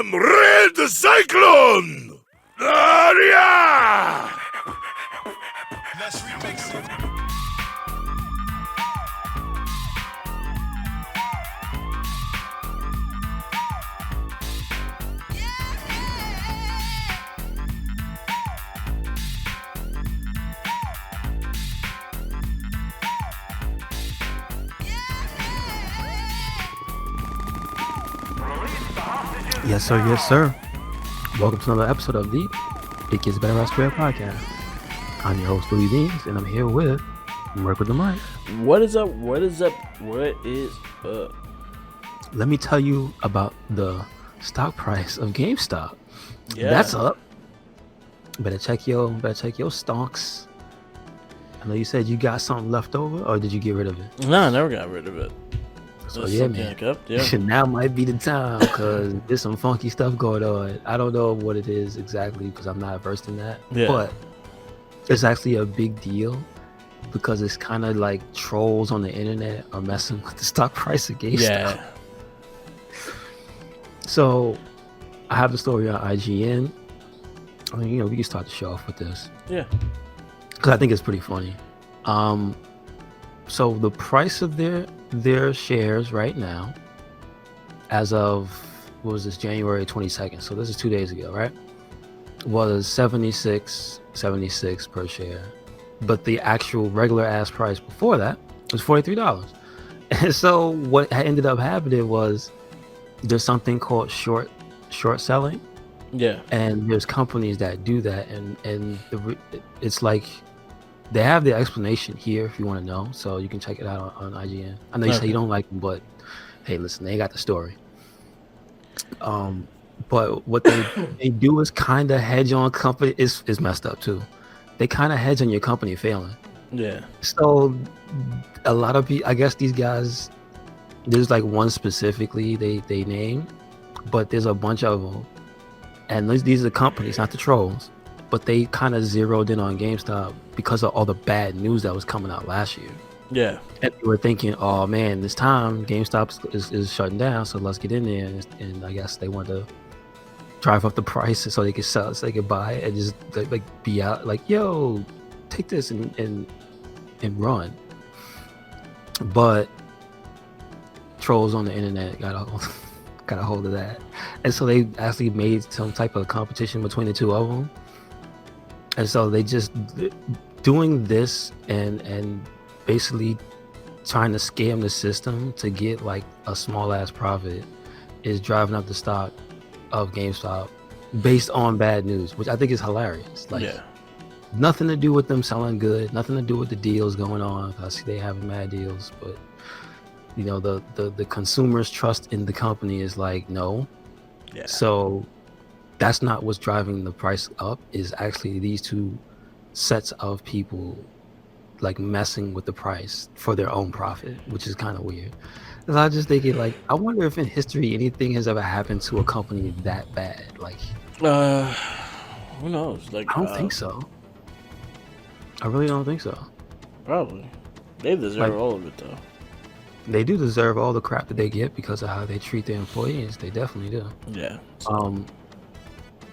am RedCyclone! Yeah! Let's remix it. Yes, sir. Yes, sir. Welcome to another episode of the It Gets Better Elsewhere podcast. I'm your host, Louis Beans, and I'm here with Merc with the mic. What is up? What is up? What is up? Let me tell you about the stock price of GameStop. Yeah. That's up. Better check your stocks. I know you said you got something left over, or did you get rid of it? No, I never got rid of it. So yeah, man. Yeah. Now might be the time because there's some funky stuff going on. I don't know what it is exactly because I'm not versed in that. Yeah. But it's actually a big deal because it's kind of like trolls on the internet are messing with the stock price of GameStop. Yeah. So I have the story on IGN. I mean, we can start the show off with this. Yeah. Because I think it's pretty funny. So the price of their shares right now, as of what was this, January 22nd? So this is 2 days ago, right? Was 76 per share, but the actual regular ass price before that was $43. And so what ended up happening was there's something called short selling. Yeah. And there's companies that do that, and it's like they have the explanation here if you want to know, so you can check it out on IGN. I know you say you don't like them, but hey, listen, they got the story. But what they do is kind of hedge on company. Is messed up too. They kind of hedge on your company failing. Yeah. So a lot of people, I guess these guys, there's like one specifically they name, but there's a bunch of them, and these are the companies, not the trolls. But they kind of zeroed in on GameStop because of all the bad news that was coming out last year. Yeah. And they were thinking, oh man, this time GameStop is shutting down, so let's get in there. And I guess they wanted to drive up the price so they could sell, so they could buy it and just like be out like, yo, take this and run. But trolls on the internet got a hold of that, and so they actually made some type of competition between the two of them. And so they just doing this and basically trying to scam the system to get like a small ass profit is driving up the stock of GameStop based on bad news, which I think is hilarious. Like, yeah. Nothing to do with them selling good, nothing to do with the deals going on. I see they having mad deals, but the consumers' trust in the company is like no. Yeah. So that's not what's driving the price up, is actually these two sets of people like messing with the price for their own profit, which is kind of weird. And I just thinking, like, I wonder if in history anything has ever happened to a company that bad. Like, who knows? Like, I don't think so. I really don't think so. Probably. They deserve all of it though. They do deserve all the crap that they get because of how they treat their employees. They definitely do. Yeah.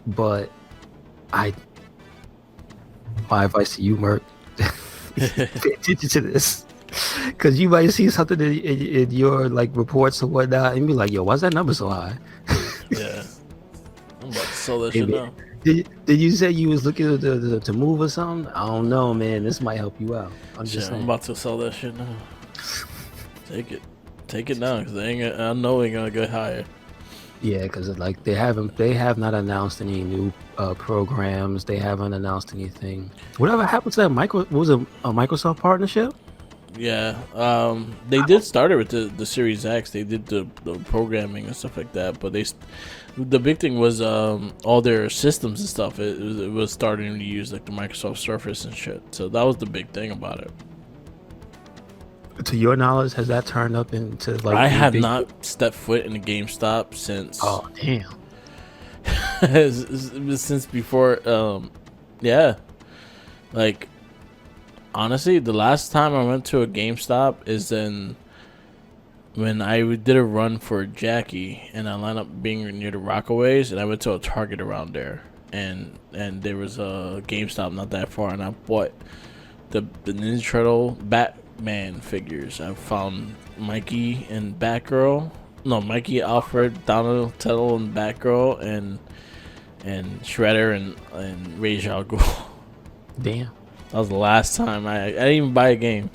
But my advice to you, Merc, pay attention to this, because you might see something in your like reports or whatnot and be like, yo, why's that number so high? Yeah. I'm about to sell that shit now. Did you say you was looking to move or something? I don't know, man. This might help you out. I'm just saying. I'm about to sell that shit now. Take it now, because I know it ain't gonna get higher. Yeah, because like they have not announced any new programs. They haven't announced anything. Whatever happened to that Microsoft partnership? Yeah, they did start it with the Series X. They did the programming and stuff like that. But the big thing was all their systems and stuff. It was starting to use like the Microsoft Surface and shit. So that was the big thing about it. To your knowledge, has that turned up into like? I have not stepped foot in a GameStop since. Oh damn! Since before, yeah, like honestly, the last time I went to a GameStop is in when I did a run for Jackie, and I lined up being near the Rockaways, and I went to a Target around there, and there was a GameStop not that far, and I bought the Ninja Turtle Batman figures. I found Mikey and Batgirl. No, Mikey, Alfred, Donatello, and Batgirl, and Shredder and Ra's al Ghul. Damn. That was the last time I didn't even buy a game.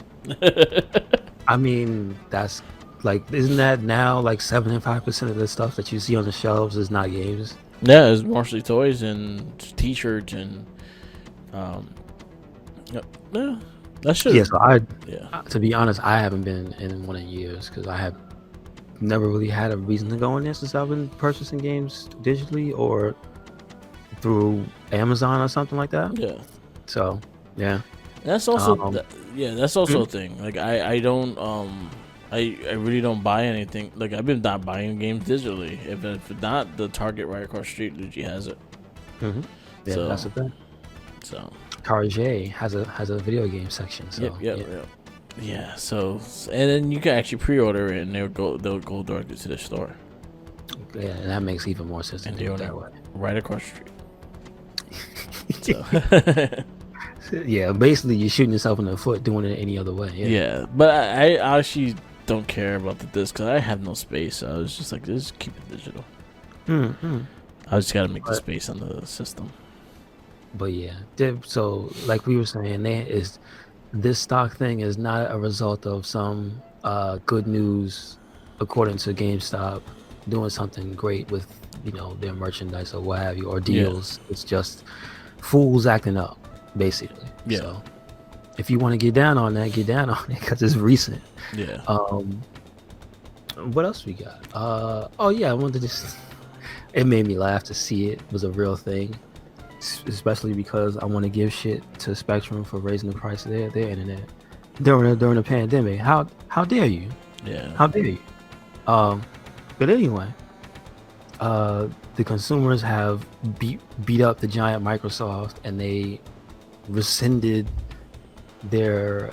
I mean, that's like, isn't that now like 75% of the stuff that you see on the shelves is not games? Yeah, it's mostly toys and T-shirts and yeah, that should. Yeah, so Yeah. to be honest, I haven't been in one in years because I have never really had a reason to go in there since I've been purchasing games digitally or through Amazon or something like that. Yeah. So yeah, That's also that's also a thing. Like I don't I really don't buy anything. Like I've been not buying games digitally. If not, the Target right across the street usually has it. yeah, So- that's the thing. So Target has a video game section. So yep. Yeah. So and then you can actually pre-order it, and they'll go directly to the store, yeah, and that makes even more sense and to they do own it it that way. right across the street. So Yeah, basically you're shooting yourself in the foot doing it any other way. yeah, but I actually don't care about the disc because I have no space. So I was just like, just keep it digital. I just gotta make the space on the system. But yeah, so like we were saying, this stock thing is not a result of some good news, according to GameStop, doing something great with their merchandise or what have you, or deals. It's just fools acting up, basically. Yeah. So if you want to get down on that, get down on it because it's recent. Yeah. What else we got? Oh yeah, I wanted to just. It made me laugh to see it was a real thing, especially because I want to give shit to Spectrum for raising the price of their internet during the pandemic. How dare you? Yeah. How dare you? But anyway, the consumers have beat up the giant Microsoft, and they rescinded their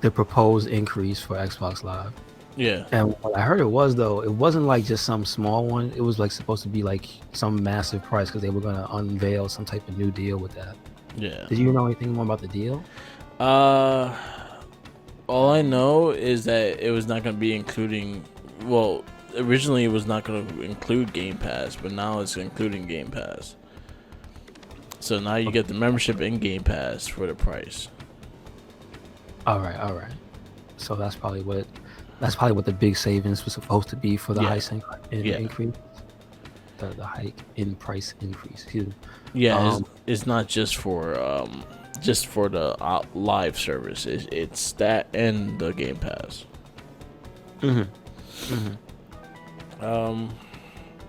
proposed increase for Xbox Live. Yeah. And what I heard it wasn't like just some small one. It was like supposed to be like some massive price because they were going to unveil some type of new deal with that. Yeah. Did you know anything more about the deal? All I know is that it was not going to be including. Well, originally it was not going to include Game Pass, but now it's including Game Pass. So now you get the membership in Game Pass for the price. All right. So that's probably what the big savings was supposed to be for the hike increase. The hike in price increase. Excuse me. Yeah, it's not just for the live service. It's that and the Game Pass.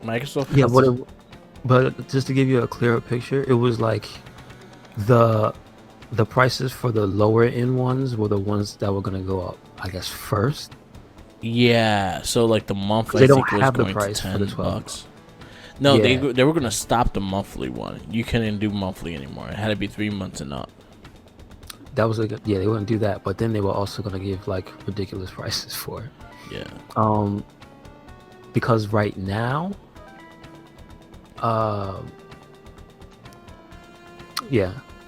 Microsoft. Yeah, but just to give you a clearer picture, it was like the prices for the lower end ones were the ones that were going to go up, I guess, first. Yeah, so like the monthly, They I don't think was have the going price to for the $10. $12. No, Yeah. they were gonna stop the monthly one. You couldn't do monthly anymore. It had to be 3 months and up. That was they wouldn't do that, but then they were also going to give like ridiculous prices for it. Yeah. Because right now,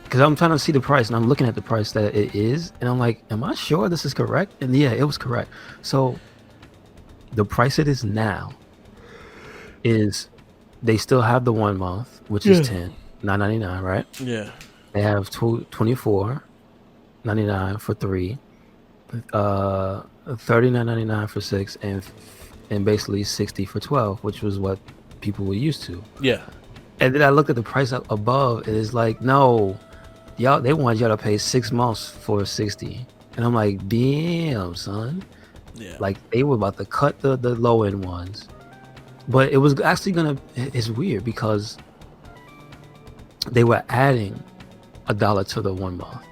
because I'm trying to see the price and I'm looking at the price that it is, and I'm like, am I sure this is correct? And yeah, it was correct. So the price it is now is, they still have the 1 month, which is $9.99, right? Yeah. They have $24.99 for 3, $39.99 for 6, and basically $60 for 12, which was what people were used to. Yeah. And then I looked at the price up above, and it's like, no, they want y'all to pay 6 months for 60, and I'm like, damn, son. Yeah. Like they were about to cut the low end ones, but it was actually it's weird because they were adding $1 to the 1 month.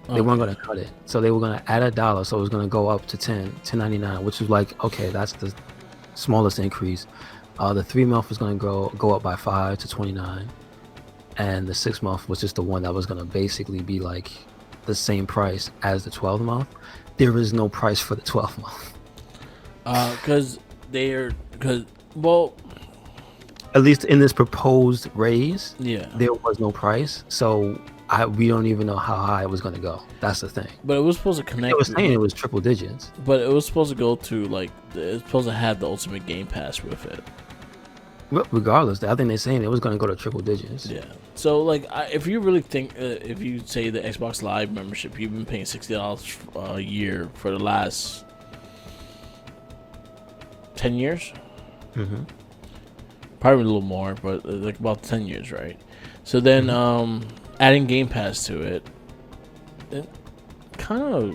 They weren't going to cut it, so they were going to add $1, so it was going to go up to $10.99, which was like, okay, that's the smallest increase. The 3 month was going to go up by $5 to $29, and the 6 month was just the one that was going to basically be like the same price as the 12 month. There is no price for the 12 month. Because well, At least in this proposed raise, yeah. there was no price, so we don't even know how high it was going to go. That's the thing. But it was supposed to connect. It was saying it was triple digits. But it was supposed to go to like it's supposed to have the Ultimate Game Pass with it. Regardless, I think they're saying it was going to go to triple digits. Yeah. So like, if you really think, if you say the Xbox Live membership, you've been paying $60 a year for the last 10 years. Mm-hmm. Probably a little more, but like about 10 years, right? So then, adding Game Pass to it kind of.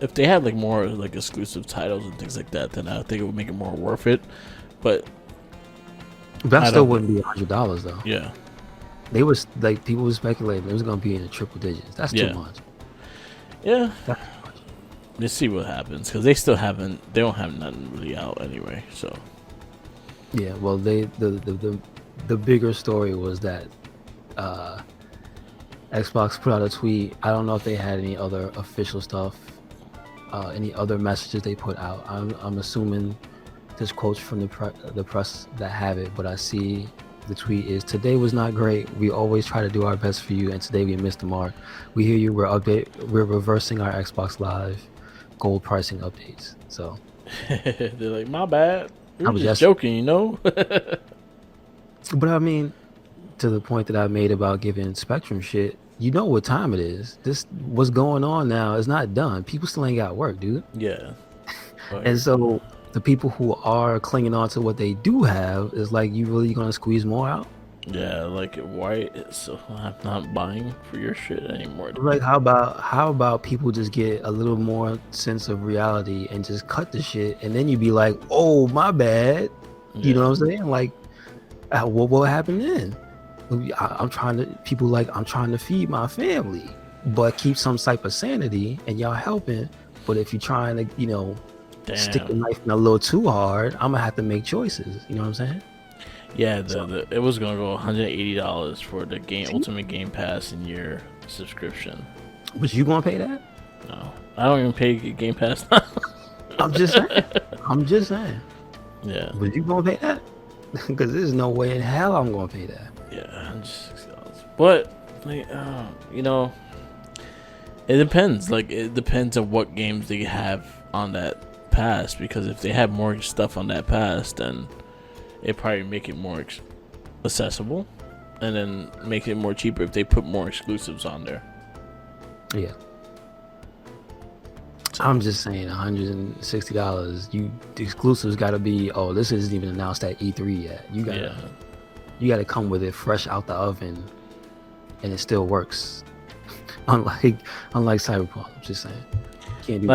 If they had like more like exclusive titles and things like that, then I think it would make it more worth it. But that still wouldn't be $100 though. Yeah, they was like people were speculating it was going to be in the triple digits. That's too much. Yeah, that's too much. Let's see what happens because they don't have nothing really out anyway. So yeah, well, the bigger story was that Xbox put out a tweet. I don't know if they had any other official stuff, any other messages they put out. I'm assuming this quotes from the press that have it, but I see the tweet is, "Today was not great. We always try to do our best for you, and today we missed the mark. We hear you. We're reversing our Xbox Live Gold pricing updates." So they're like, "My bad. I was just joking, you know." But I mean, to the point that I made about giving Spectrum shit, you know what time it is. This what's going on now is not done. People still ain't got work, dude. Yeah. And so the people who are clinging on to what they do have is like, you really gonna squeeze more out? Yeah, like why? So I'm not buying for your shit anymore. Like, how about people just get a little more sense of reality and just cut the shit, and then you be like, oh, my bad. You know what I'm saying? Like, what happened then? I'm trying to feed my family, but keep some type of sanity, and y'all helping. But if you're trying to, stick the knife in a little too hard, I'm gonna have to make choices. You know what I'm saying? Yeah, it was gonna go $180 for the Ultimate Game Pass in your subscription. But you gonna pay that? No, I don't even pay Game Pass. I'm just saying. Yeah. But you gonna pay that? Because there's no way in hell I'm gonna pay that. Yeah, $160. But like, it depends. Like, it depends on what games they have on that pass. Because if they have more stuff on that pass, then it probably make it more accessible, and then make it more cheaper if they put more exclusives on there. Yeah. I'm just saying, $160. The exclusives got to be. Oh, this isn't even announced at E3 yet. You gotta come with it fresh out the oven, and it still works. unlike Cyberpunk. I'm just saying. Can't do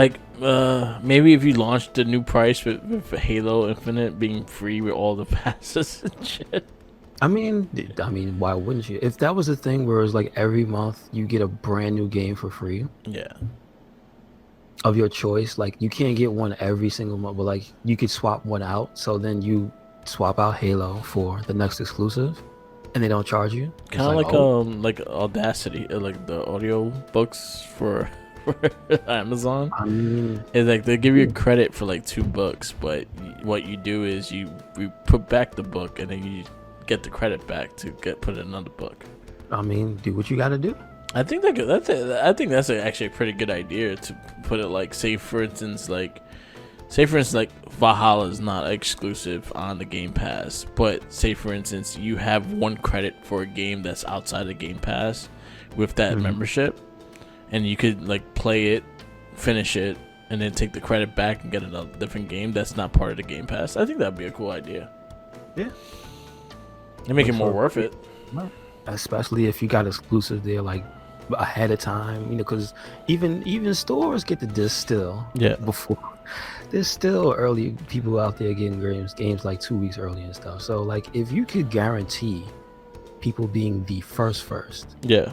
maybe if you launched the new price with Halo Infinite being free with all the passes and shit. I mean, why wouldn't you? If that was a thing where it's like every month you get a brand new game for free. Yeah. Of your choice, like you can't get one every single month, but like you could swap one out. So then you swap out Halo for the next exclusive, and they don't charge you. Kind of like Audacity, like the audio books for Amazon. I mean, it's like they give you credit for like $2, but what you do is you put back the book, and then you get the credit back to put in another book. I mean, do what you got to do. I think that's actually a pretty good idea to put it like, say for instance like Valhalla is not exclusive on the Game Pass, but say for instance you have 1 credit for a game that's outside the Game Pass with that membership, and you could like play it, finish it, and then take the credit back and get another different game that's not part of the Game Pass. I think that'd be a cool idea. Yeah, and make it more worth it. Especially if you got exclusive there like ahead of time, because even stores get the disc still. Yeah. Before there's still early people out there getting games like 2 weeks early and stuff. So like if you could guarantee people being the first yeah,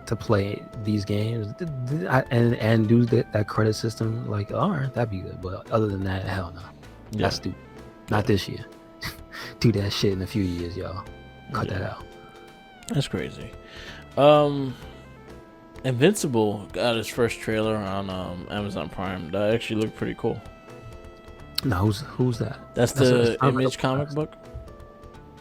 to play these games and do that credit system, like, all right, that'd be good. But other than that, hell no. Yeah. That's stupid. Not this year. Do that shit in a few years, y'all. Cut that out. That's crazy. Invincible got its first trailer on Amazon Prime. That actually looked pretty cool. No, who's that? That's That's the a- Image comic book.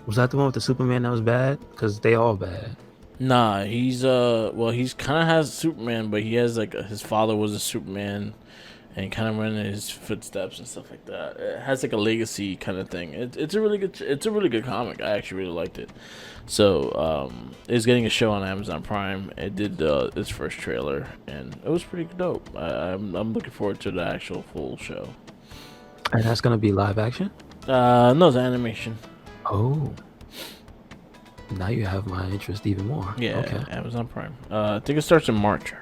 Was that the one with the Superman that was bad? Because they all bad. Nah, he's he's kind of has Superman, but he has like his father was a Superman, and he kind of went in his footsteps and stuff like that. It has like a legacy kind of thing. It's a really good comic. I actually really liked it. So it's getting a show on Amazon Prime. It did its first trailer, and it was pretty dope. I'm looking forward to the actual full show. And that's gonna be live action. No, it's animation. Oh, now you have my interest even more. Yeah, Okay. Amazon Prime. I think it starts in March.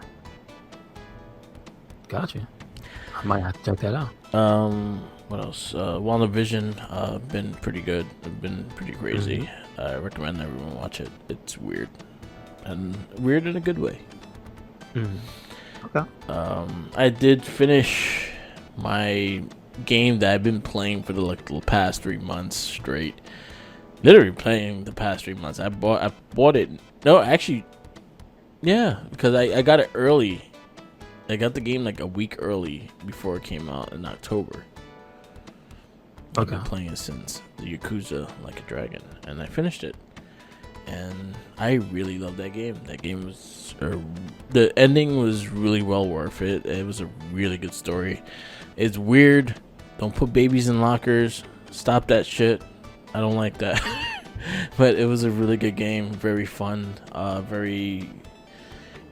Gotcha. I might have to check that out. What else? WandaVision, been pretty good. Been pretty crazy. I recommend everyone watch it. It's weird, and weird in a good way. Okay. I did finish my game that I've been playing for the past 3 months straight. Literally playing the past 3 months. I bought it. No, actually, yeah, because I got it early. I got the game like a week early before it came out in October. I've been playing it since the Yakuza Like a Dragon, and I finished it. And I really love that game. That game was the ending was really well worth it. It was a really good story. It's weird. Don't put babies in lockers. Stop that shit. I don't like that. But it was a really good game. Very fun. Very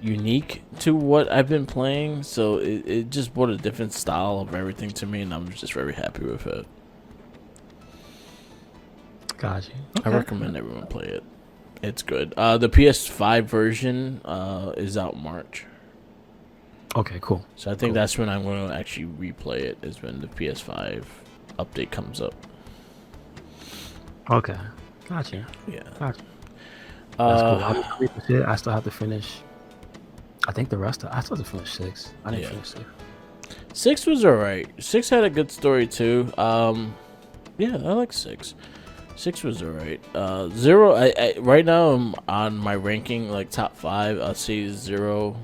unique to what I've been playing. So it just brought a different style of everything to me, and I'm just very happy with it. Gotcha. I recommend everyone play it. It's good. The PS5 version is out March. Okay, cool. So I think that's when I'm going to actually replay it, is when the PS5 update comes up. Okay. Gotcha. Yeah. Gotcha. That's cool. I still have to finish. I think the rest. I still have to finish 6. I didn't finish 6. 6 was alright. 6 had a good story too. Yeah, I like 6. 6 was alright. 0. I right now I'm on my ranking like top 5. I'll say 0,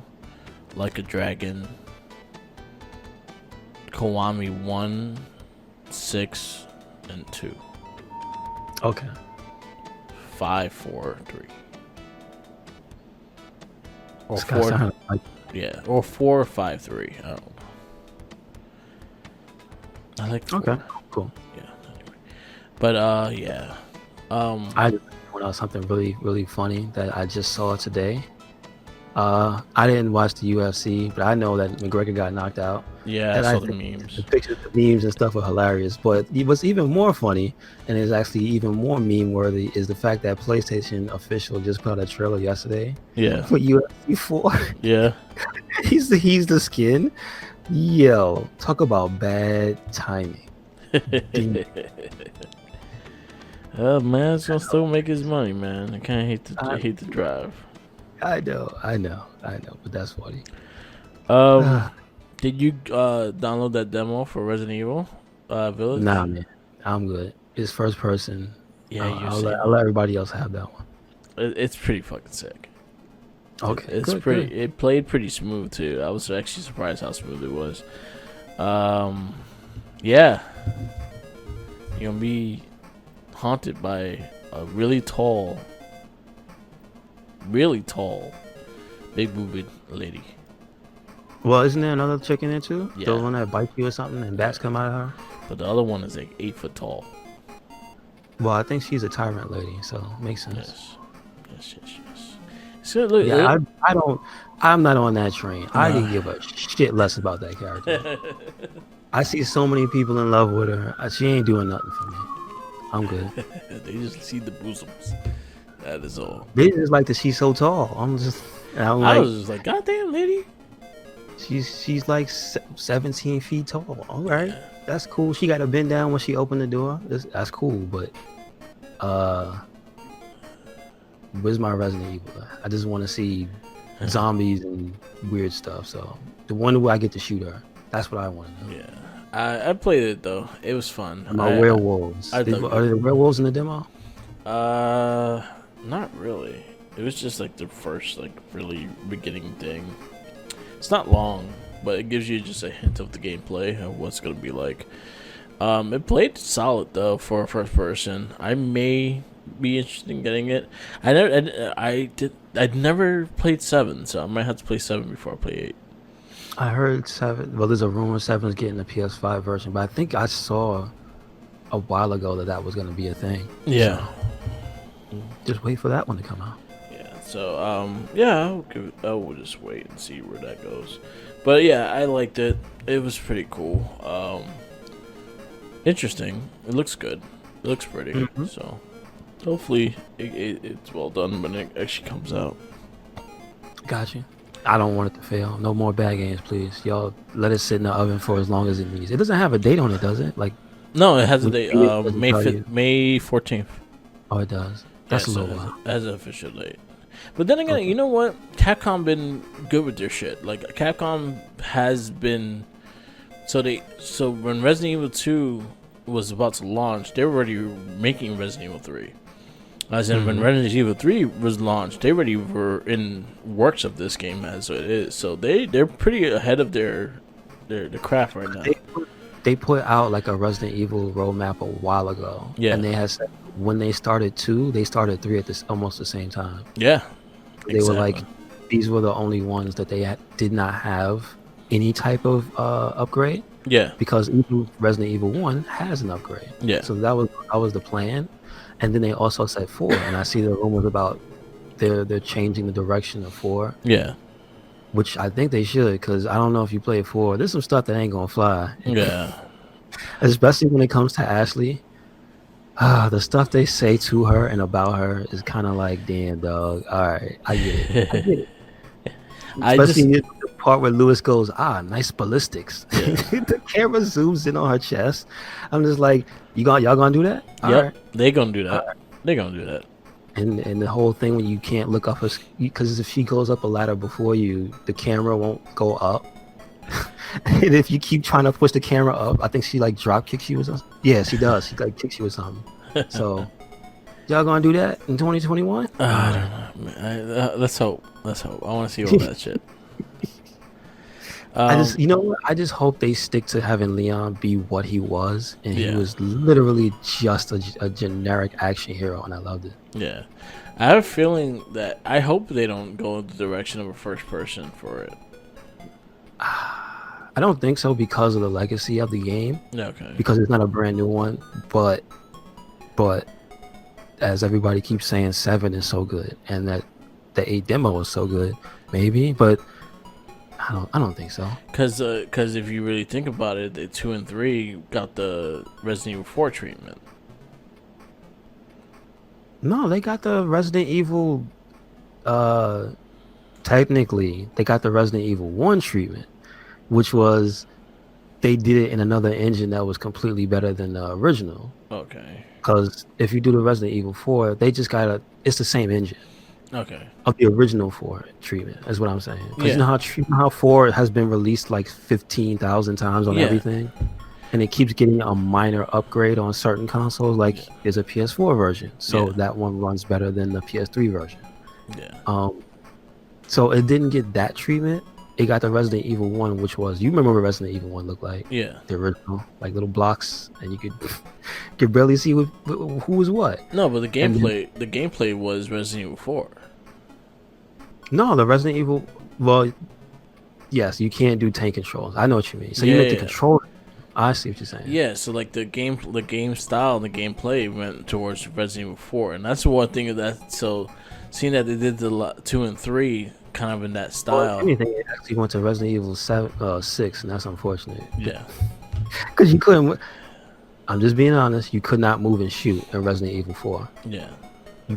Like a Dragon, Kiwami 1, 6, and 2. Okay. 5, 4, 3. Or This guy 4. sounded like Yeah, or 4, 5, 3. I don't know. I like 4. okay. Cool. Yeah. Anyway. But yeah. I just point out something really, really funny that I just saw today. I didn't watch the UFC, but I know that McGregor got knocked out. Yeah, And I saw I the think memes. The pictures, the memes, and stuff are hilarious. But what's even more funny, and is actually even more meme worthy, is the fact that PlayStation official just put out a trailer yesterday Yeah. for UFC 4. Yeah. he's the skin. Yo, talk about bad timing. Oh man, it's gonna still make his money, man. I can't hate the drive. I know, but that's funny. Did you download that demo for Resident Evil Village? Nah, man, I'm good. It's first person. Yeah, I'll let everybody else have that one. It's pretty fucking sick. Okay, It's good, pretty. good. It played pretty smooth too. I was actually surprised how smooth it was. Yeah, you're gonna be haunted by a really tall, big boobed lady. Well, isn't there another chick in there too? Yeah. The one that bites you or something and bats come out of her? But the other one is like 8 foot tall. Well, I think she's a tyrant lady, so makes sense. Yes. So look, Yeah, I'm not on that train. I can give a shit less about that character. I see so many people in love with her. She ain't doing nothing for me. I'm good. they just see the bosoms. That is all. They just like that she's so tall. I'm I like, was just like, goddamn, lady. she's like 17 feet tall. All right, that's cool. She got to bend down when she opened the door. That's cool, but where's my Resident Evil? I just want to see zombies and weird stuff. So the one where I get to shoot her, that's what I want to know. Yeah. I played it though. It was fun. My werewolves. Are there werewolves in the demo? Not really. It was just like the first like really beginning thing. It's not long, but it gives you just a hint of the gameplay of what's gonna be like. It played solid though for a first person. I may be interested in getting it. I'd never played 7, so I might have to play 7 before I play 8. I heard 7. Well, there's a rumor 7's getting the PS5 version, but I think I saw a while ago that was going to be a thing. Yeah. So, just wait for that one to come out. Yeah. So yeah, we'll just wait and see where that goes. But yeah, I liked it. It was pretty cool. Interesting. It looks good. It looks pretty. Mm-hmm. So hopefully it's well done when it actually comes out. Gotcha. I don't want it to fail. No more bad games, please. Y'all let it sit in the oven for as long as it needs. It doesn't have a date on it, does it? Like, No, it has a date. doesn't May tell 5th, you. May 14th. Oh, it does. That's a little while. As an official date. But then again, you know what? Capcom been good with their shit. Like Capcom has been. So when Resident Evil 2 was about to launch, they were already making Resident Evil 3. As in, when Resident Evil 3 was launched, they already were in works of this game as it is. So they're pretty ahead of their craft right now. They put out like a Resident Evil roadmap a while ago. Yeah. And they had said when they started 2, they started 3 at almost the same time. Yeah. They were like, these were the only ones that they did not have any type of upgrade. Yeah. Because even Resident Evil 1 has an upgrade. Yeah. So that was the plan. And then they also said 4, and I see the rumors about they're changing the direction of 4. Yeah. Which I think they should, because I don't know if you play 4. There's some stuff that ain't gonna fly. Yeah. Especially when it comes to Ashley. The stuff they say to her and about her is kind of like, damn, dog. All right, I get it. Especially the part where Lewis goes, nice ballistics. Yeah. The camera zooms in on her chest. I'm just like, y'all gonna do that? All Yep. right. They gonna do that. They gonna do that. And the whole thing when you can't look up because if she goes up a ladder before you, the camera won't go up. And if you keep trying to push the camera up, I think she like drop kicks you or something. Yeah, she does. She like kicks you or something. So y'all gonna do that in 2021? I don't know, man. Let's hope. I want to see all that shit. I just hope they stick to having Leon be what he was, and he was literally just a generic action hero, and I loved it. Yeah, I have a feeling that I hope they don't go in the direction of a first person for it. I don't think so because of the legacy of the game. Okay. Because it's not a brand new one, but as everybody keeps saying, 7 is so good, and that the 8 demo is so good, maybe, but I don't think so. Because if you really think about it, the 2 and 3 got the Resident Evil 4 treatment. No, they got the Resident Evil. Technically, they got the Resident Evil 1 treatment, which was they did it in another engine that was completely better than the original. Okay. Because if you do the Resident Evil 4, they just it's the same engine. Okay. Of the original 4 treatment, is what I'm saying. Because you know how 4 has been released like 15,000 times on everything, and it keeps getting a minor upgrade on certain consoles. Like there's a PS4 version, so that one runs better than the PS3 version. Yeah. So it didn't get that treatment. It got the Resident Evil 1, which was, you remember what Resident Evil 1 looked like? Yeah. The original, like little blocks, and you could barely see who was what. No, but the gameplay was Resident Evil 4. No, the Resident Evil. Well, yes, you can't do tank controls. I know what you mean. So you make the controller. I see what you're saying. Yeah, so like the game style and the gameplay went towards Resident Evil 4, and that's the one thing of that. So seeing that they did the 2 and 3 kind of in that style. Well, if anything, it actually went to Resident Evil 6, and that's unfortunate. Yeah. Because you couldn't. I'm just being honest. You could not move and shoot in Resident Evil 4. Yeah.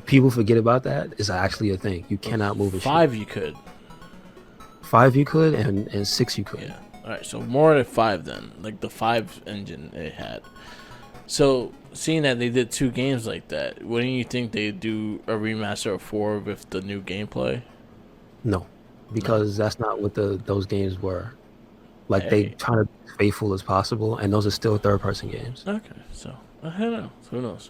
People forget about that. It's actually a thing. You cannot move and shoot. 5 you could. 5 you could, and 6 you could. Yeah. All right, so more than 5 then, like the 5 engine it had. So seeing that they did 2 games like that, wouldn't you think they'd do a remaster of 4 with the new gameplay? No, because that's not what those games were. Like they try to be as faithful as possible, and those are still third-person games. Okay, so I don't know. Who knows?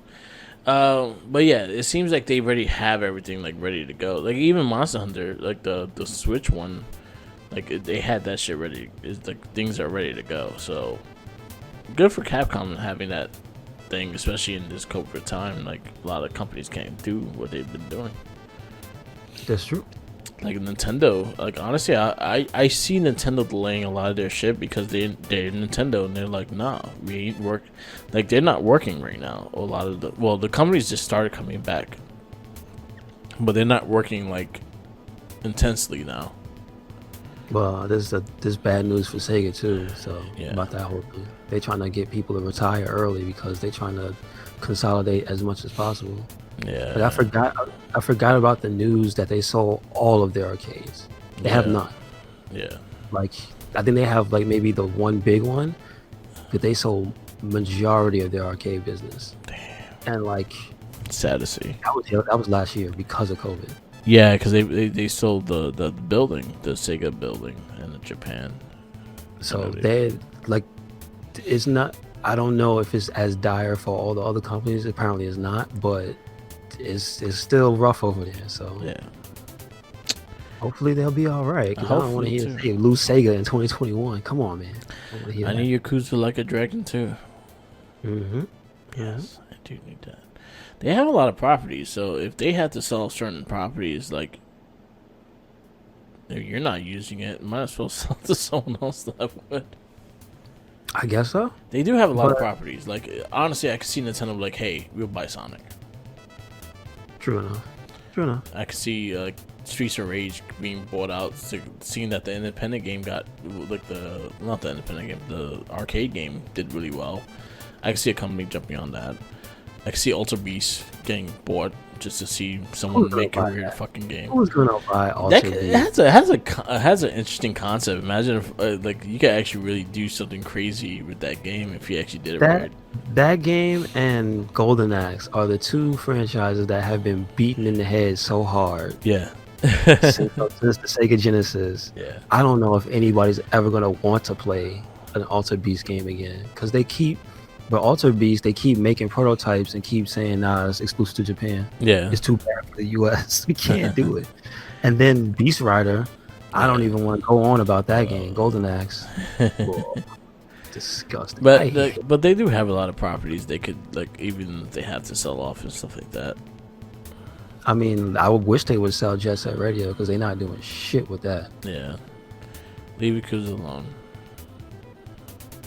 But yeah, it seems like they already have everything like ready to go. Like even Monster Hunter, like the Switch one, like they had that shit ready. It's like things are ready to go. So good for Capcom having that thing, especially in this COVID time. Like a lot of companies can't do what they've been doing. That's true. Like Nintendo, like honestly, I see Nintendo delaying a lot of their shit because they're Nintendo and they're like, nah, we ain't work. Like they're not working right now. A lot of the companies just started coming back, but they're not working like intensely now. Well, this bad news for Sega too. So Yeah. about that whole thing, they're trying to get people to retire early because they're trying to consolidate as much as possible. Yeah. But I forgot about the news that they sold all of their arcades. They have not. Yeah. Like I think they have like maybe the one big one, but they sold majority of their arcade business. Damn. And like Sad to see. that was last year because of COVID. Yeah, because they sold the building, the Sega building in Japan. So they like it's not. I don't know if it's as dire for all the other companies. Apparently, it's not, but it's still rough over there. So Yeah. hopefully they'll be all right. Because I don't want to Hopefully, hear lose Sega in 2021. Come on, man. I need Yakuza Like a Dragon too. Mm-hmm. Yes, I do need that. They have a lot of properties, so if they had to sell certain properties, like if you're not using it, might as well sell it to someone else that would. I guess so. They do have a lot of properties. Like honestly, I could see Nintendo like, hey, we'll buy Sonic. True enough. True enough. I could see Streets of Rage being bought out, seeing that the independent game got like not the independent game, the arcade game did really well. I could see a company jumping on that. I could see Ultra Beast getting bought just to see someone make a weird fucking game. Who's gonna buy Ultra Beast? It has an interesting concept. Imagine if like you could actually really do something crazy with that game if you actually did it right. That game and Golden Axe are the two franchises that have been beaten in the head so hard. Yeah. since the Sega Genesis. Yeah. I don't know if anybody's ever gonna want to play an Ultra Beast game again because but Ultra Beast, they keep making prototypes and keep saying, nah, it's exclusive to Japan. Yeah. It's too bad for the US. We can't do it. And then Beast Rider, I don't even want to go on about that game. Golden Axe. Whoa, disgusting. But they do have a lot of properties they could, like, even if they have to sell off and stuff like that. I mean, I would wish they would sell Jet Set Radio because they're not doing shit with that. Yeah. Leave Yakuza alone.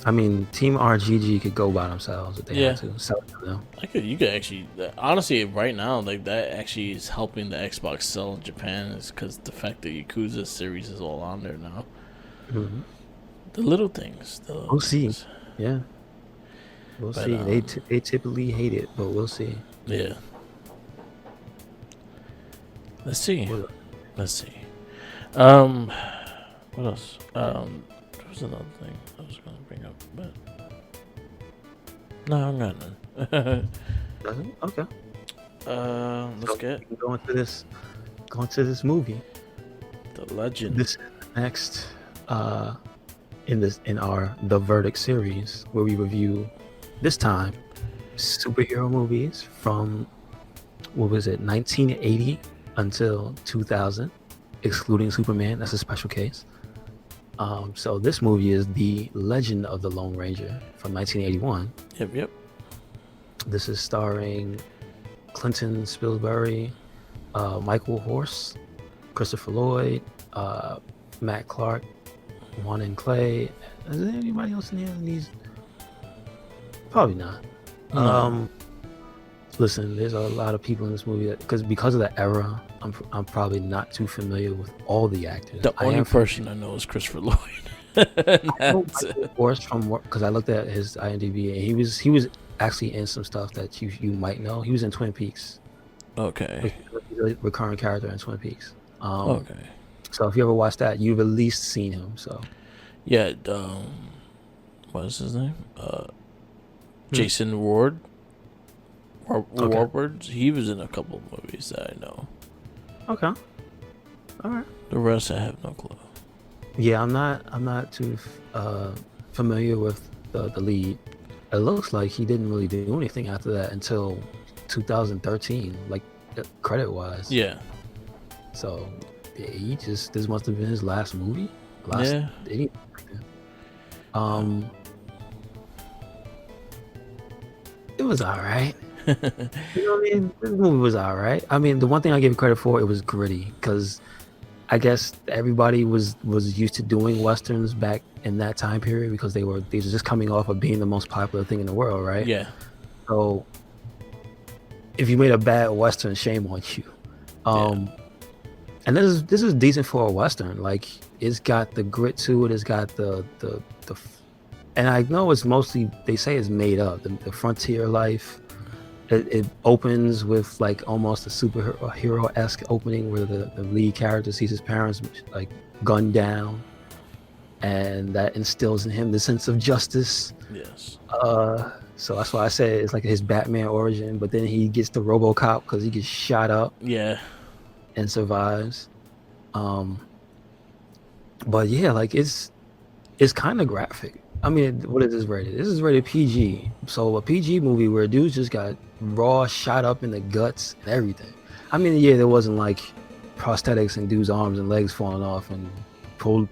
I mean, Team RGG could go by themselves if they had to sell it to them. You could actually, honestly, right now, like that actually is helping the Xbox sell in Japan, is because the fact that Yakuza series is all on there now. Mm-hmm. The little things. We'll see. Yeah, we'll see. They typically hate it, but we'll see. Yeah. Let's see. Let's see. What else? There was another thing I was gonna bring up, but no, I'm not none. Okay. Let's get going to this movie. The Legend. This is next in our The Verdict series, where we review this time superhero movies from 1980 until 2000, excluding Superman. That's a special case. So this movie is The Legend of the Lone Ranger from 1981. Yep. This is starring Clinton Spilsbury, Michael Horse, Christopher Lloyd, Matt Clark, Juan and Clay. Is there anybody else in these? Probably not. No. Listen, there's a lot of people in this movie because of the era, I'm probably not too familiar with all the actors. The only person I know is Christopher Lloyd. Of course, because I looked at his IMDb and he was actually in some stuff that you might know. He was in Twin Peaks. Okay. He's a recurring character in Twin Peaks. Okay. So if you ever watched that, you've at least seen him. So yeah. What is his name? Jason Ward. Warward. He was in a couple of movies that I know. Okay. All right. The rest I have no clue. Yeah, I'm not too familiar with the lead. It looks like he didn't really do anything after that until 2013, like credit wise. Yeah. So yeah, this must have been his last movie. was all right. You know what I mean? This movie was all right. I mean, the one thing I give credit for, it was gritty because I guess everybody was used to doing westerns back in that time period because they were just coming off of being the most popular thing in the world, right? Yeah. So if you made a bad western, shame on you. And this is decent for a western. Like it's got the grit to it. It's got the and I know it's mostly, they say it's made up. The frontier life. It opens with like almost a superhero-esque opening where the lead character sees his parents like gunned down, and that instills in him the sense of justice. Yes. So that's why I say it's like his Batman origin. But then he gets the RoboCop because he gets shot up. Yeah. And survives. But yeah, like it's kind of graphic. I mean, what is this rated? This is rated PG. So a PG movie where dudes just got raw shot up in the guts and everything. I mean, yeah, there wasn't like prosthetics and dudes' arms and legs falling off and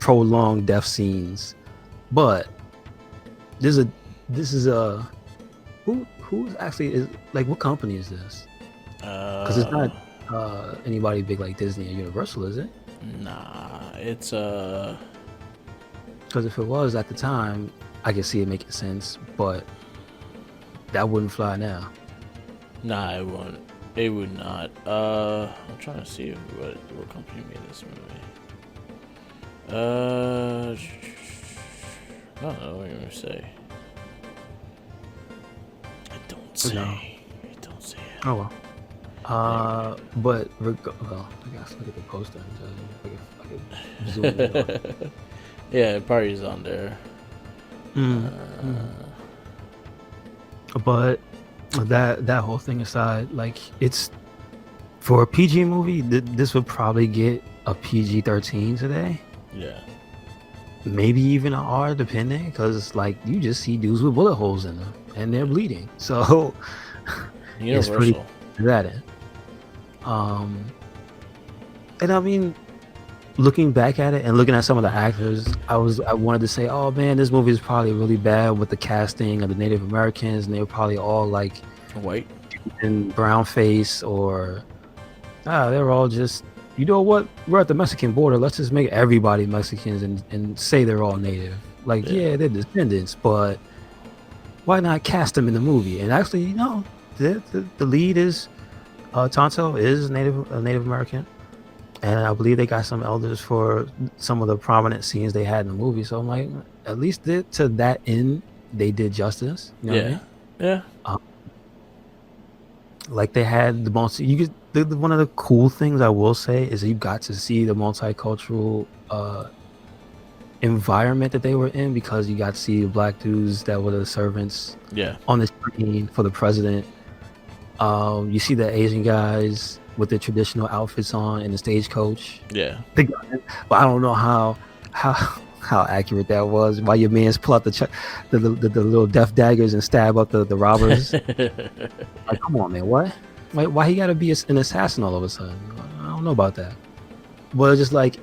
prolonged death scenes. But this is a who's actually is like, what company is this? Because it's not anybody big like Disney or Universal, is it? Nah, it's Because if it was at the time, I could see it making sense, but that wouldn't fly now. Nah, it won't. It would not. I'm trying to see what company made this movie. I don't know what you're gonna say. I don't say. No. I don't say it. Oh well. But well, I guess look at the poster and tell you. I could zoom in on it. Yeah, it probably is on there. But that whole thing aside, like it's for a PG movie, this would probably get a PG-13 today. Yeah. Maybe even an R, depending, because like you just see dudes with bullet holes in them and they're bleeding. So it's pretty to that end. And I mean, looking back at it and looking at some of the actors, I wanted to say, oh man, this movie is probably really bad with the casting of the Native Americans, and they were probably all like white and brown face, or they're all just, you know what, we're at the Mexican border, let's just make everybody Mexicans and say they're all native. Like yeah, they're descendants, but why not cast them in the movie? And actually, you know, the lead is Tonto is a Native American. And I believe they got some elders for some of the prominent scenes they had in the movie. So I'm like, at least to that end, they did justice. You know what I mean? Yeah. Like they had the most. One of the cool things I will say is you got to see the multicultural environment that they were in, because you got to see the black dudes that were the servants. Yeah. On the screen for the president. You see the Asian guys with their traditional outfits on in the stagecoach. Yeah. But I don't know how accurate that was. Why your mans pull out the little death daggers and stab up the robbers. Like, come on, man. What? Why he gotta be an assassin all of a sudden? I don't know about that. But it's just like,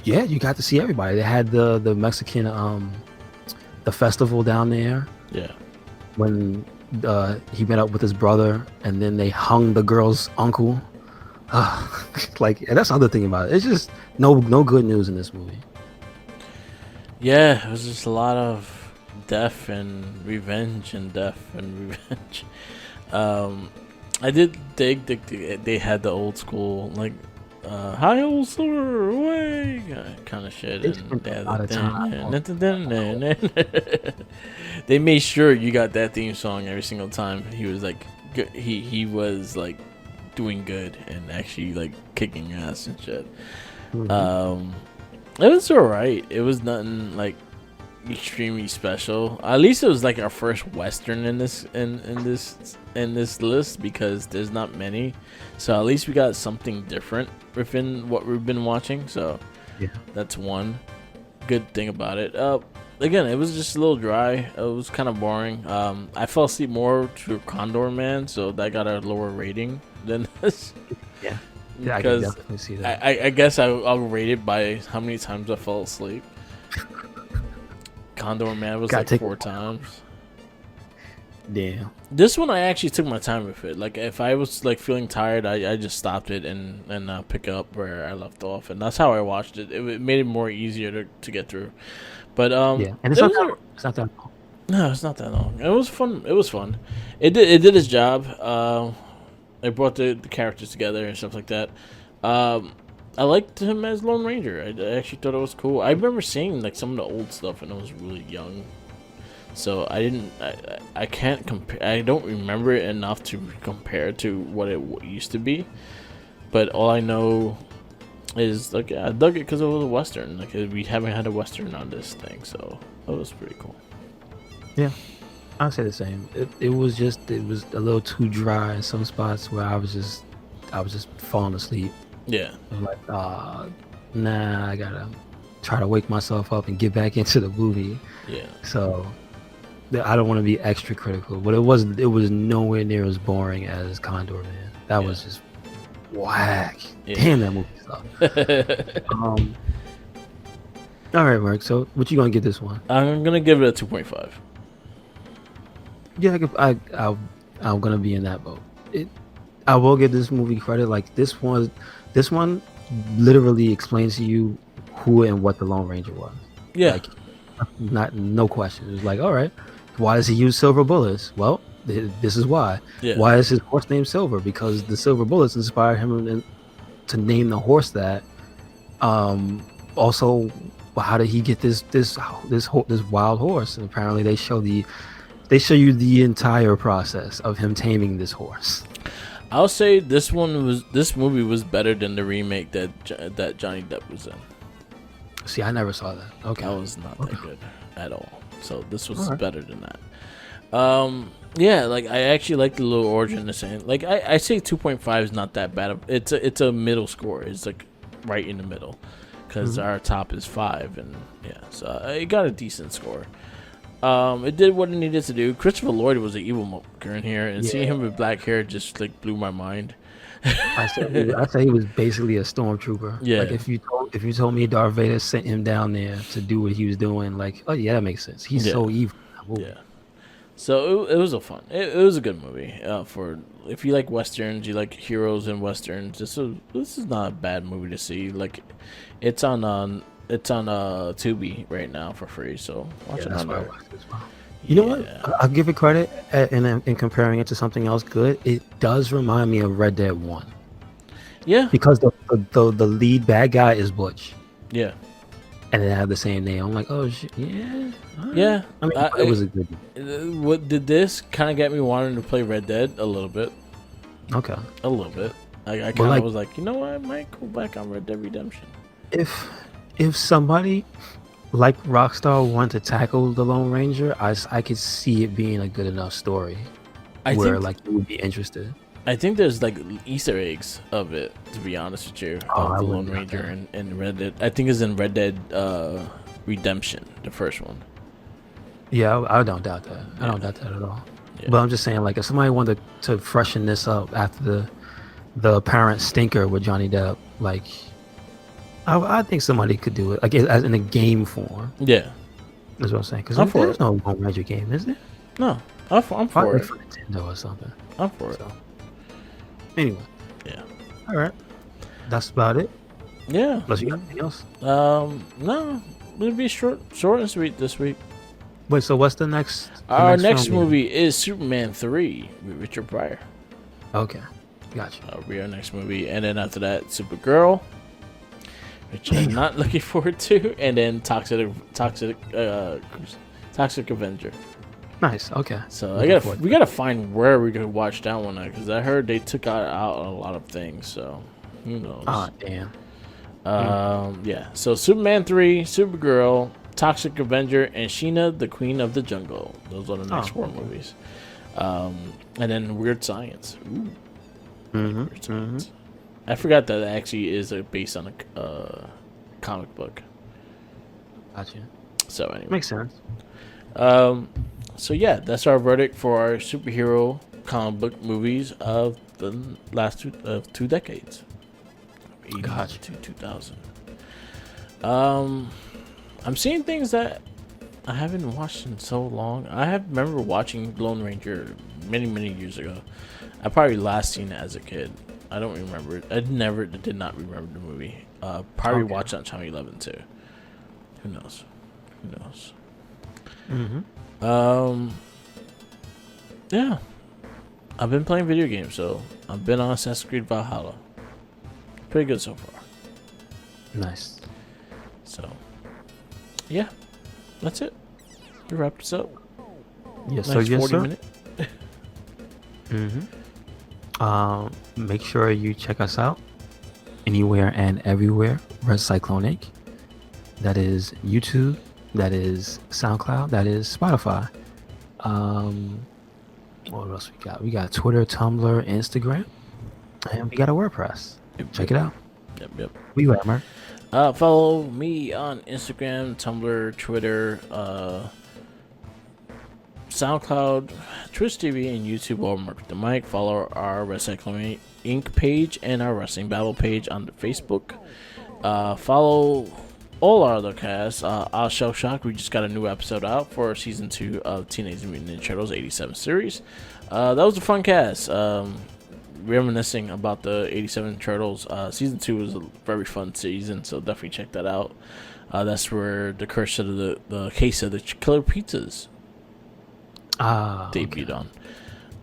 yeah, you got to see everybody. They had the Mexican the festival down there. Yeah. When he met up with his brother, and then they hung the girl's uncle. Like, and that's the other thing about it. It's just no good news in this movie. Yeah, it was just a lot of death and revenge and death and revenge. I did dig they had the old school, like, hi old silver away kind of shit. They made sure you got that theme song every single time. He was like, he was like doing good and actually like kicking ass and shit. Mm-hmm. It was alright. It was nothing like extremely special. At least it was like our first Western in this list, because there's not many. So at least we got something different within what we've been watching. So yeah, that's one good thing about it. Again, it was just a little dry. It was kind of boring. I fell asleep more to Condor Man, so that got a lower rating than this. Yeah, I can definitely see that. I guess I'll rate it by how many times I fell asleep. Condor Man was like 4 times. Damn. This one I actually took my time with it. Like if I was like feeling tired, I just stopped it and pick up where I left off, and that's how I watched it. It made it more easier to get through. But Yeah, and it's not that long. no, it's not that long. It was fun. It was fun. It did its job. It brought the characters together and stuff like that. I liked him as Lone Ranger. I actually thought it was cool. I remember seeing like some of the old stuff when I was really young. So I can't compare. I don't remember it enough to compare to what it used to be. But all I know is like I dug it because it was a western. Like we haven't had a western on this thing, so that was pretty cool. Yeah, I'll say the same. It was a little too dry in some spots where I was just falling asleep. Yeah. I'm like, nah, I gotta try to wake myself up and get back into the movie. Yeah. So I don't want to be extra critical, but it was nowhere near as boring as Condor, man. That was just whack. Yeah. Damn, that movie sucked. All right, Mark. So what you gonna give this one? I'm gonna give it a 2.5. Yeah, I'm gonna be in that boat. I will give this movie credit. Like this one literally explains to you who and what the Lone Ranger was. Yeah. Like, no question. It was like, all right, why does he use silver bullets? Well, this is why. Yeah. Why is his horse named Silver? Because the silver bullets inspired him to name the horse that. Also, how did he get this wild horse? And apparently, they show you the entire process of him taming this horse. I'll say this movie was better than the remake that Johnny Depp was in. See, I never saw that. Okay. That was not that good at all. So this was better than that. Yeah, like I actually like the little origin the same. Like I say 2.5 is not that bad. It's a middle score. It's like right in the middle because our top is 5, and yeah, so it got a decent score. It did what it needed to do. Christopher Lloyd was an evil moker in here, and seeing him with black hair just like blew my mind. I say he was basically a stormtrooper. Yeah. Like if you told me Darth Vader sent him down there to do what he was doing, like, oh yeah, that makes sense. He's so evil. Ooh. Yeah. So it was it was a good movie. For if you like westerns, you like heroes and westerns. This is not a bad movie to see. Like, it's on Tubi right now for free. So watch it on there. You know what? I'll give it credit in comparing it to something else good. It does remind me of Red Dead 1. Yeah. Because the lead bad guy is Butch. Yeah. And they have the same name. I'm like, oh shit, yeah. Right. Yeah. I mean, it was a good. What did this kind of get me wanting to play Red Dead a little bit? Okay. A little bit. I kind of was like, you know what? I might go back on Red Dead Redemption. If somebody like Rockstar wanted to tackle the Lone Ranger, I could see it being a good enough story where like you would be interested. I think there's like Easter eggs of it, to be honest with you, of the Lone Ranger and Red Dead. I think it's in Red Dead Redemption, the first one. Yeah, I don't doubt that. I don't doubt that at all. Yeah. But I'm just saying, like, if somebody wanted to freshen this up after the apparent stinker with Johnny Depp, like, I think somebody could do it, like, as in a game form. Yeah, that's what I'm saying. Because there's no Lone Ranger game, is there? No, I'm for it. For Nintendo or something. I'm for it. Anyway. Yeah. All right. That's about it. Yeah. Unless you got anything else. No. It'll be short and sweet this week. Wait, so what's the next? Our next movie is Superman 3 with Richard Pryor. Okay. Gotcha. That'll be our next movie. And then after that, Supergirl, which I'm not looking forward to. And then Toxic Avenger. Nice. Okay. So we gotta find where we can watch that one at, because I heard they took out a lot of things. So who knows? Ah, damn. Yeah. So Superman 3, Supergirl, Toxic Avenger, and Sheena, the Queen of the Jungle. Those are the next 4 movies. And then Weird Science. Ooh. Weird Science. I forgot that it actually is based on a comic book. Gotcha. So anyway, makes sense. So yeah, that's our verdict for our superhero comic book movies of the last 2 decades, 80 to 2000. I'm seeing things that I haven't watched in so long. Remember watching Lone Ranger many years ago. I probably last seen it as a kid. I don't remember it. I did not remember the movie. Probably watched it on Channel 11 too. Who knows? Mm-hmm. Yeah. I've been playing video games, so I've been on Assassin's Creed Valhalla. Pretty good so far. Nice. So, yeah. That's it. We wrapped this up. Yes, Nice sir. Yes, 40 sir. minute. Make sure you check us out anywhere and everywhere. RedCycloneInc. That is YouTube. That is SoundCloud. That is Spotify. What else we got? We got Twitter, Tumblr, Instagram, and we got a WordPress. Check it out. Yep. We got Mark. Follow me on Instagram, Tumblr, Twitter, SoundCloud, Twitch TV, and YouTube, or Mark the Mic. Follow our RedCycloneInc page and our Wrestling Battle page on the Facebook. Follow all our other casts. Our Shell Shock, we just got a new episode out for season 2 of Teenage Mutant Ninja Turtles 87 series. That was a fun cast. Reminiscing about the 87 Turtles. Season 2 was a very fun season, so definitely check that out. That's where the curse of the case of the killer pizzas debuted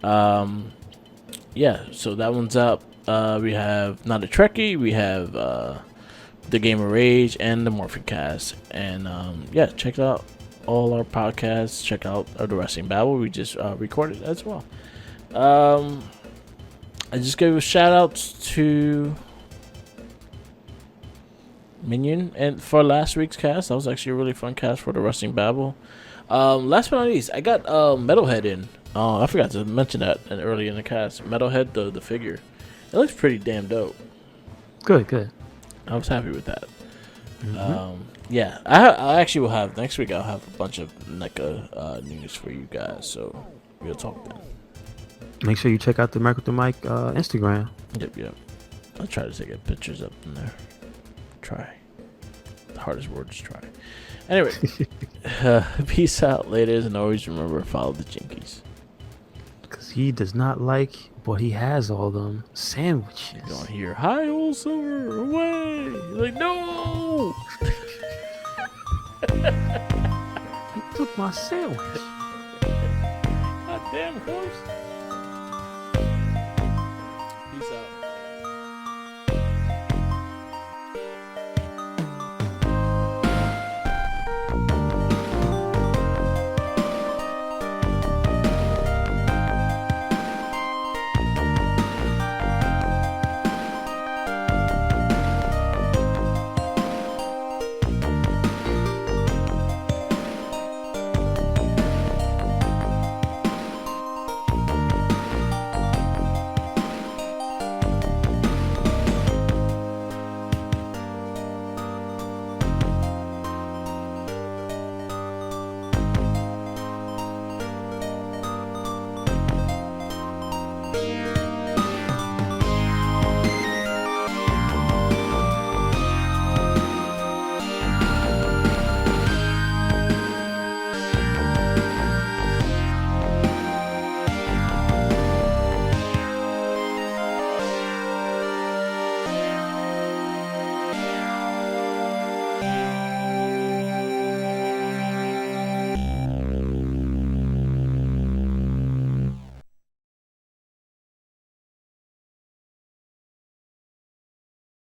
on. Yeah, so that one's up. We have Not a Trekkie, we have the Game of Rage, and the Morphin Cast. And yeah, check out all our podcasts. Check out the Wrestling Babble we just recorded as well. I just gave a shout out to Minion and for last week's cast. That was actually a really fun cast for the Wrestling Babble. Last but not least, I got Metalhead in. I forgot to mention that early in the cast. Metalhead, the figure. It looks pretty damn dope. Good. I was happy with that. Yeah, I actually will have next week. I'll have a bunch of NECA news for you guys. So we'll talk then. Make sure you check out the Mark with the Mic Instagram. Yep. I'll try to take pictures up in there. Try. The hardest word is try. Anyway, peace out, ladies, and always remember, follow the Jinkies. Because he does not like, but he has all them sandwiches. You're going to hear, hi, old silver, away. You're like, no. He took my sandwich. God damn, horse. Peace out.